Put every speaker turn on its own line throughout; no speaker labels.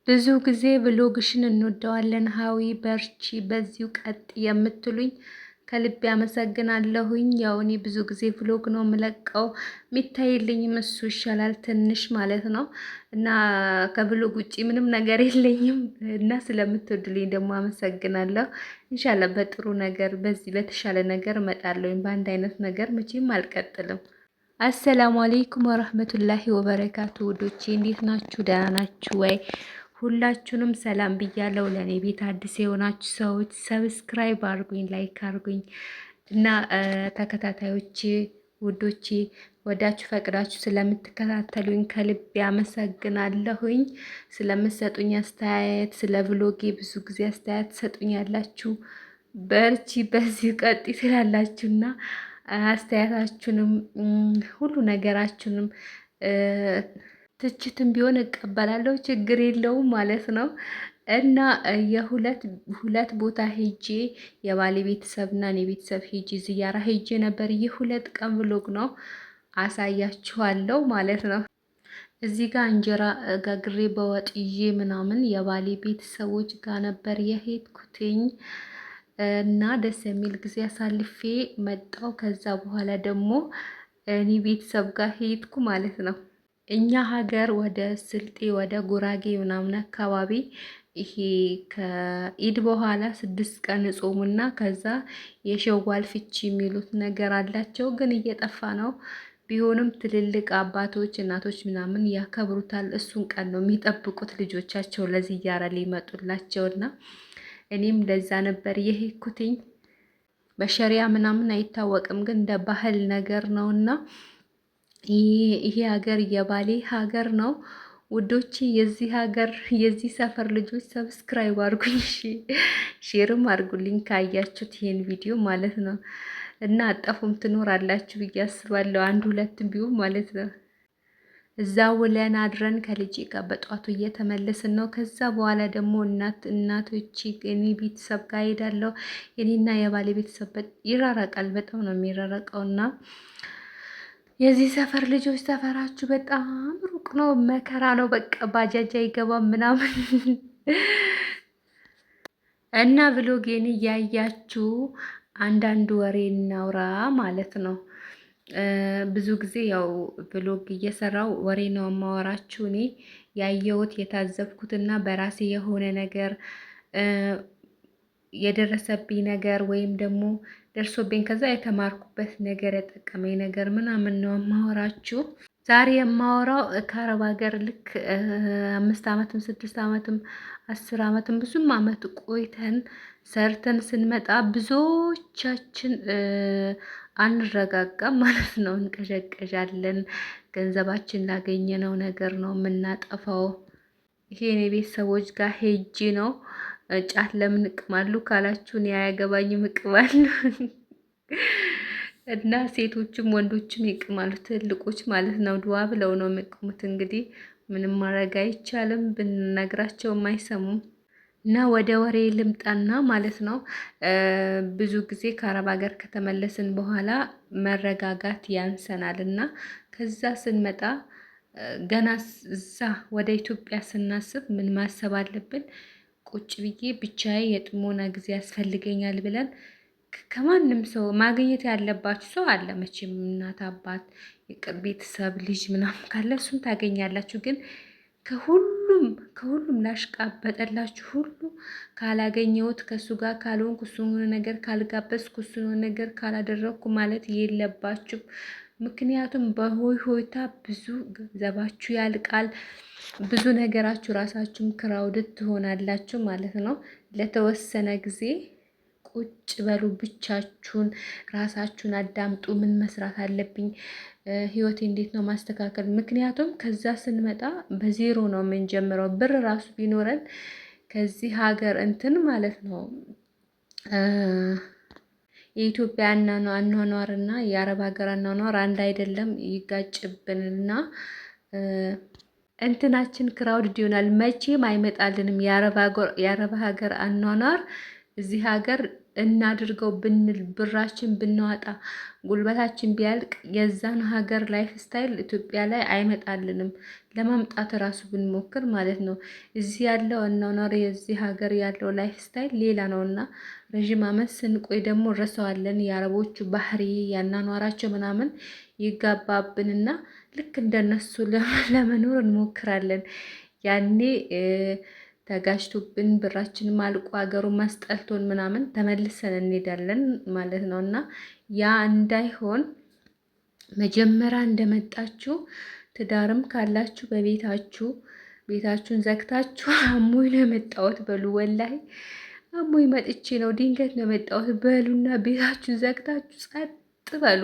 ብዙ ጊዜ ብሎግሽን እንወደዋለን ሀዊ በርቺ፣ በዚሁ ቀጥ የምትሉኝ ከልብ ያመሰግናለሁኝ። ያው እኔ ብዙ ጊዜ ብሎግ ነው የምለቀው፣ የሚታይልኝም እሱ ይሻላል ትንሽ ማለት ነው። እና ከብሎግ ውጪ ምንም ነገር የለኝም እና ስለምትወዱልኝ ደግሞ አመሰግናለሁ። እንሻላ በጥሩ ነገር በዚህ በተሻለ ነገር እመጣለሁኝ። በአንድ አይነት ነገር መቼም አልቀጥልም። አሰላሙ አለይኩም ወረህመቱላሂ ወበረካቱ። ውዶቼ እንዴት ናችሁ? ደህና ናችሁ ወይ? ሁላችሁንም ሰላም ብያለሁ። ለእኔ ቤት አዲስ የሆናችሁ ሰዎች ሰብስክራይብ አርጉኝ፣ ላይክ አርጉኝ እና ተከታታዮቼ ውዶቼ ወዳችሁ ፈቅዳችሁ ስለምትከታተሉኝ ከልብ ያመሰግናለሁኝ። ስለምትሰጡኝ አስተያየት፣ ስለ ብሎጌ ብዙ ጊዜ አስተያየት ትሰጡኝ ያላችሁ፣ በርቺ በዚህ ቀጥ ትላላችሁና አስተያየታችሁንም ሁሉ ነገራችሁንም ትችትም ቢሆን እቀበላለሁ፣ ችግር የለውም ማለት ነው። እና ሁለት ቦታ ሄጄ የባሌ ቤተሰብና እኔ ቤተሰብ ሄጄ ዝያራ ሄጄ ነበር። የሁለት ቀን ብሎግ ነው፣ አሳያችኋለሁ ማለት ነው። እዚህ ጋር እንጀራ ጋግሬ በወጥ ይዤ ምናምን የባሌ ቤተሰቦች ጋር ነበር የሄድኩትኝ እና ደስ የሚል ጊዜ አሳልፌ መጣው። ከዛ በኋላ ደግሞ እኔ ቤተሰብ ጋር ሄድኩ ማለት ነው። እኛ ሀገር ወደ ስልጤ ወደ ጉራጌ ምናምን አካባቢ ይሄ ከኢድ በኋላ 6 ቀን ጾሙና ከዛ የሸዋል ፍቺ የሚሉት ነገር አላቸው፣ ግን እየጠፋ ነው። ቢሆንም ትልልቅ አባቶች እናቶች ምናምን ያከብሩታል። እሱን ቀን ነው የሚጠብቁት ልጆቻቸው ለዚያራ ሊመጡላቸውና እኔም ለዛ ነበር የሄድኩትኝ። በሸሪያ ምናምን አይታወቅም፣ ግን እንደ ባህል ነገር ነውና ይሄ ሀገር የባሌ ሀገር ነው ውዶቼ። የዚህ ሀገር የዚህ ሰፈር ልጆች ሰብስክራይብ አድርጉኝ፣ ሼርም አድርጉልኝ ካያችሁት ይሄን ቪዲዮ ማለት ነው። እና አጠፉም ትኖራላችሁ ብዬ አስባለሁ፣ አንድ ሁለትም ቢሆን ማለት ነው። እዛ ውለን አድረን ከልጄ ጋር በጧቱ እየተመለስን ነው። ከዛ በኋላ ደግሞ እናቶች እኔ ቤተሰብ ጋር ሄዳለሁ። የኔና የባሌ ቤተሰብ ይራራቃል፣ በጣም ነው የሚራራቀውና የዚህ ሰፈር ልጆች ሰፈራችሁ በጣም ሩቅ ነው፣ መከራ ነው። በቃ ባጃጃ አይገባም ምናምን እና ብሎጌን እያያችሁ አንዳንድ ወሬ እናውራ ማለት ነው። ብዙ ጊዜ ያው ብሎግ እየሰራው ወሬ ነው የማወራችሁ። እኔ ያየሁት የታዘብኩትና በራሴ የሆነ ነገር የደረሰብኝ ነገር ወይም ደግሞ ደርሶብኝ ከዛ የተማርኩበት ነገር የጠቀመኝ ነገር ምናምን ነው የማወራችሁ። ዛሬ የማወራው ከአረብ ሀገር ልክ 5 ዓመትም 6 ዓመትም 10 ዓመትም ብዙም አመት ቆይተን ሰርተን ስንመጣ ብዙዎቻችን አንረጋጋም ማለት ነው። እንቀዠቀዣለን። ገንዘባችን ላገኘነው ነገር ነው የምናጠፋው። ይሄ የኔ ቤተሰቦች ጋር ሄጄ ነው። ጫት ለምን እቅማሉ ካላችሁ እኔ አያገባኝም፣ እቅማለሁ እና ሴቶችም ወንዶችም ይቅማሉ፣ ትልቆች ማለት ነው። ድዋ ብለው ነው የሚቅሙት። እንግዲህ ምንም ማድረግ አይቻልም፣ ብንነግራቸውም አይሰሙም። እና ወደ ወሬ ልምጣና ማለት ነው። ብዙ ጊዜ ከአረብ ሀገር ከተመለስን በኋላ መረጋጋት ያንሰናል እና ከዛ ስንመጣ ገና እዛ ወደ ኢትዮጵያ ስናስብ ምን ማሰብ አለብን? ቁጭ ብዬ ብቻዬ የጥሞና ጊዜ ያስፈልገኛል ብለን ከማንም ሰው ማግኘት ያለባችሁ ሰው አለ መቼም፣ እናት አባት፣ የቅርብ ቤተሰብ ልጅ ምናምን ካለ እሱን ታገኛላችሁ። ግን ከሁሉም ላሽቃበጠላችሁ ሁሉ ካላገኘሁት ከእሱ ጋር ካልሆንኩ እሱን ሆነ ነገር ካልጋበዝኩ እሱን ሆነ ነገር ካላደረግኩ ማለት የለባችሁ። ምክንያቱም በሆይ ሆይታ ብዙ ገንዘባችሁ ያልቃል፣ ብዙ ነገራችሁ ራሳችሁም ክራውድድ ትሆናላችሁ ማለት ነው። ለተወሰነ ጊዜ ቁጭ በሉ፣ ብቻችሁን ራሳችሁን አዳምጡ። ምን መስራት አለብኝ? ህይወቴ እንዴት ነው ማስተካከል? ምክንያቱም ከዛ ስንመጣ በዜሮ ነው የምንጀምረው። ብር ራሱ ቢኖረን ከዚህ ሀገር እንትን ማለት ነው የኢትዮጵያ አኗኗር እና የአረብ ሀገር አኗኗር አንድ አይደለም። ይጋጭብንና እንትናችን ክራውድ ይሆናል። መቼም አይመጣልንም የአረብ ሀገር አኗኗር እዚህ ሀገር እናድርገው ብንል ብራችን ብናወጣ ጉልበታችን ቢያልቅ የዛን ሀገር ላይፍ ስታይል ኢትዮጵያ ላይ አይመጣልንም። ለማምጣት ራሱ ብንሞክር ማለት ነው። እዚህ ያለው አኗኗር የዚህ ሀገር ያለው ላይፍ ስታይል ሌላ ነውና ረዥም ዓመት ስንቆይ ደግሞ ረሰዋለን። የአረቦቹ ባህሪ ያኗኗራቸው ምናምን ይጋባብንና ልክ እንደነሱ ለመኖር እንሞክራለን። ያኔ ተጋጅቶብን ብራችንም አልቆ ሀገሩን ማስጠልቶን ምናምን ተመልሰን እንሄዳለን ማለት ነው። እና ያ እንዳይሆን መጀመሪያ እንደመጣችሁ ትዳርም ካላችሁ ቤታችሁን ዘግታችሁ አሞኝ ነው የመጣሁት በሉ። ወላሂ አሞኝ መጥቼ ነው ድንገት ነው የመጣሁት በሉና ቤታችሁን ዘግታችሁ ጸጥ በሉ።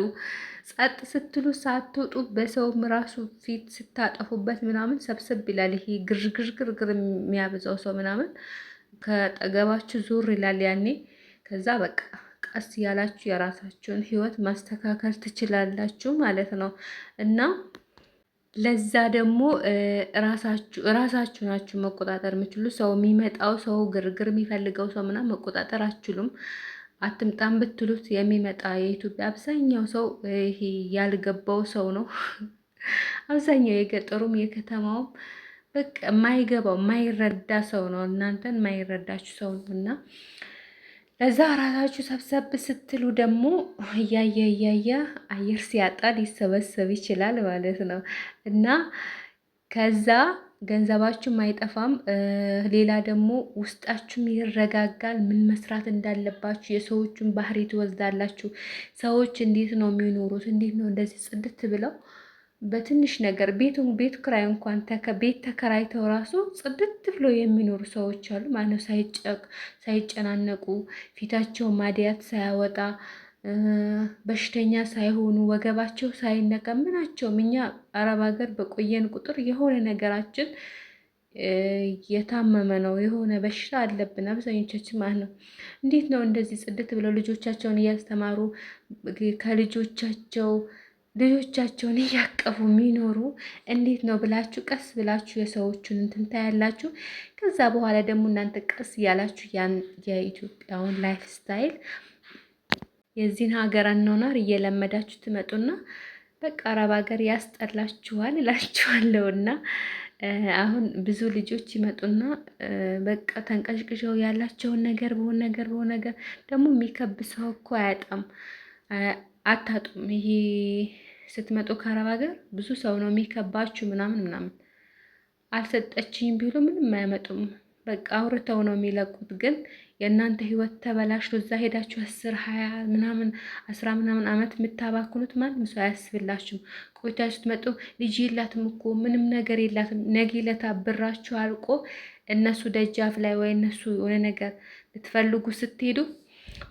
ጸጥ ስትሉ ሳትወጡ በሰውም ራሱ ፊት ስታጠፉበት ምናምን ሰብስብ ይላል። ይሄ ግርግር የሚያበዛው ሰው ምናምን ከጠገባችሁ ዞር ይላል ያኔ። ከዛ በቃ ቀስ ያላችሁ የራሳችሁን ህይወት ማስተካከል ትችላላችሁ ማለት ነው። እና ለዛ ደግሞ ራሳችሁ ናችሁ መቆጣጠር የምችሉ። ሰው የሚመጣው ሰው ግርግር የሚፈልገው ሰው ምናምን መቆጣጠር አትችሉም። አትምጣም ብትሉት የሚመጣ የኢትዮጵያ አብዛኛው ሰው ይሄ ያልገባው ሰው ነው። አብዛኛው የገጠሩም የከተማውም በቃ የማይገባው የማይረዳ ሰው ነው። እናንተን የማይረዳችሁ ሰው ነው። እና ለዛ ራሳችሁ ሰብሰብ ስትሉ ደግሞ እያየ አየር ሲያጣ ሊሰበሰብ ይችላል ማለት ነው። እና ከዛ ገንዘባችሁም አይጠፋም። ሌላ ደግሞ ውስጣችሁም ይረጋጋል። ምን መስራት እንዳለባችሁ የሰዎቹን ባህሪ ትወስዳላችሁ። ሰዎች እንዴት ነው የሚኖሩት? እንዴት ነው እንደዚህ ጽድት ብለው በትንሽ ነገር ቤቱ ክራይ እንኳን ቤት ተከራይተው ራሱ ጽድት ብሎ የሚኖሩ ሰዎች አሉ ማለት ነው። ሳይጨናነቁ ፊታቸው ማዲያት ሳያወጣ በሽተኛ ሳይሆኑ ወገባቸው ሳይነካ ምናቸውም። እኛ አረብ ሀገር በቆየን ቁጥር የሆነ ነገራችን የታመመ ነው፣ የሆነ በሽታ አለብን አብዛኞቻችን ማለት ነው። እንዴት ነው እንደዚህ ጽድት ብለው ልጆቻቸውን እያስተማሩ ልጆቻቸውን እያቀፉ የሚኖሩ እንዴት ነው ብላችሁ ቀስ ብላችሁ የሰዎቹን እንትን ታያላችሁ። ከዛ በኋላ ደግሞ እናንተ ቀስ እያላችሁ ያን የኢትዮጵያውን ላይፍ ስታይል የዚህን ሀገር አኗኗር እየለመዳችሁ ትመጡና በቃ አረብ ሀገር ያስጠላችኋል እላችኋለሁ። እና አሁን ብዙ ልጆች ይመጡና በቃ ተንቀሽቅሸው ያላቸውን ነገር በሆነ ነገር ደግሞ የሚከብ ሰው እኮ አታጡም። ይሄ ስትመጡ ከአረብ ሀገር ብዙ ሰው ነው የሚከባችሁ ምናምን አልሰጠችኝም ቢሉ ምንም አያመጡም። በቃ አውርተው ነው የሚለቁት። ግን የእናንተ ህይወት ተበላሽቶ እዛ ሄዳችሁ 10 ምናምን ዓመት የምታባክኑት ማንም ሰው አያስብላችሁም። ቆይታችሁ ስትመጡ ልጅ የላትም እኮ ምንም ነገር የላትም። ነገ ለታ ብራችሁ አልቆ እነሱ ደጃፍ ላይ ወይ እነሱ የሆነ ነገር ልትፈልጉ ስትሄዱ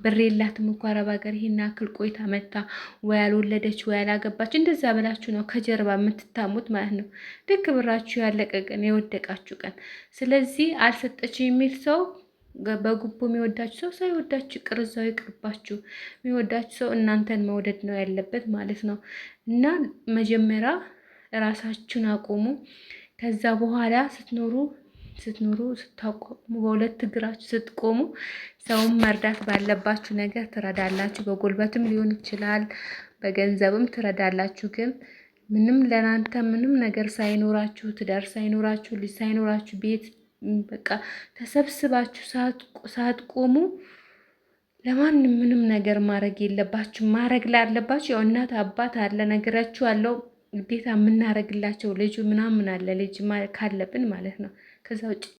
ብር የላትም እኮ አረብ ሀገር ይሄን ያክል ቆይታ መታ ወይ ያልወለደች ወይ ያላገባች እንደዛ ብላችሁ ነው ከጀርባ የምትታሙት ማለት ነው። ልክ ብራችሁ ያለቀ ቀን የወደቃችሁ ቀን። ስለዚህ አልሰጠችው የሚል ሰው በጉቦ የሚወዳችሁ ሰው ሳይወዳችሁ ይቅር፣ እዛው ይቅርባችሁ። የሚወዳችሁ ሰው እናንተን መውደድ ነው ያለበት ማለት ነው። እና መጀመሪያ ራሳችሁን አቆሙ። ከዛ በኋላ ስታቆሙ በሁለት እግራችሁ ስትቆሙ ሰውን መርዳት ባለባችሁ ነገር ትረዳላችሁ። በጉልበትም ሊሆን ይችላል፣ በገንዘብም ትረዳላችሁ። ግን ምንም ለናንተ ምንም ነገር ሳይኖራችሁ፣ ትዳር ሳይኖራችሁ፣ ልጅ ሳይኖራችሁ ቤት በቃ ተሰብስባችሁ ሳትቆሙ ለማንም ምንም ነገር ማድረግ የለባችሁ። ማድረግ ላለባችሁ ያው እናት አባት አለ ነገራችሁ አለው ግዴታ የምናደርግላቸው ልጁ ምናምን አለ ልጅ ካለብን ማለት ነው። ከዛ ውጭ